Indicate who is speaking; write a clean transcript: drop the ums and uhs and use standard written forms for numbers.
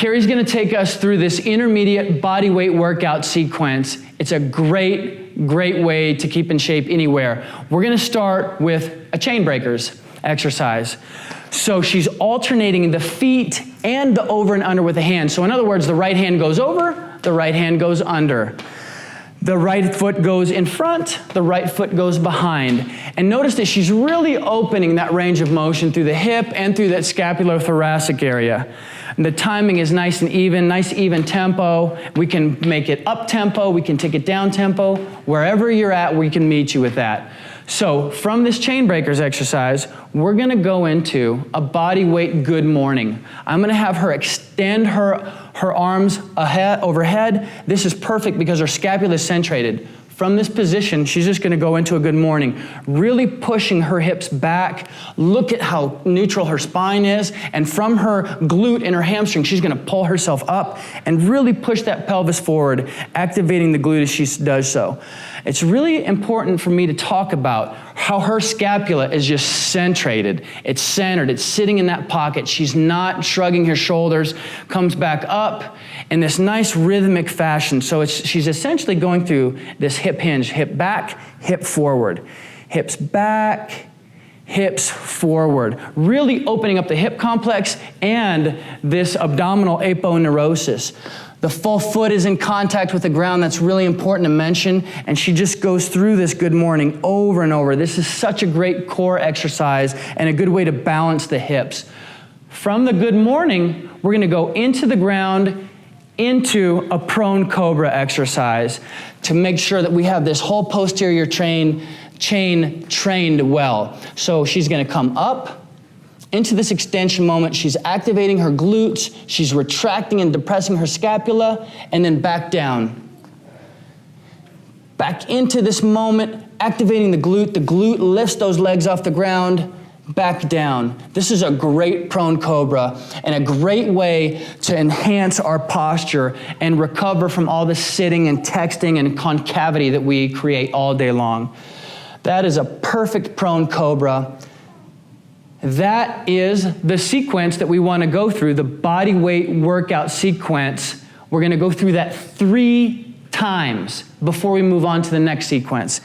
Speaker 1: Carrie's gonna take us through this intermediate body weight workout sequence. It's a great way to keep in shape anywhere. We're gonna start with a chain breakers exercise. So she's alternating the feet and the over and under with the hand. So in other words, the right hand goes over, the right hand goes under. The right foot goes in front, the right foot goes behind. And notice that she's really opening that range of motion through the hip and through that scapulothoracic area. And the timing is nice even tempo. We can make it up tempo, we can take it down tempo. Wherever you're at, we can meet you with that. So from this chain breakers exercise, we're gonna go into a body weight good morning. I'm gonna have her extend her arms overhead. This is perfect because her scapula is centrated. From this position, she's just gonna go into a good morning, really pushing her hips back. Look at how neutral her spine is. And from her glute and her hamstring, she's gonna pull herself up and really push that pelvis forward, activating the glute as she does so. It's really important for me to talk about how her scapula is just centrated. It's centered, it's sitting in that pocket. She's not shrugging her shoulders, comes back up in this nice rhythmic fashion. So she's essentially going through this hip hinge, hip back, hip forward, hips back, hips forward, really opening up the hip complex and this abdominal aponeurosis. The full foot is in contact with the ground. That's really important to mention. And she just goes through this good morning over and over. This is such a great core exercise and a good way to balance the hips. From the good morning, we're gonna go into the ground, into a prone cobra exercise to make sure that we have this whole posterior chain trained well. So she's gonna come up into this extension moment. She's activating her glutes, she's retracting and depressing her scapula, and then back down. Back into this moment, activating the glute lifts those legs off the ground, back down. This is a great prone cobra and a great way to enhance our posture and recover from all the sitting and texting and concavity that we create all day long. That is a perfect prone cobra. That is the sequence that we want to go through, the body weight workout sequence. We're going to go through that 3 times before we move on to the next sequence.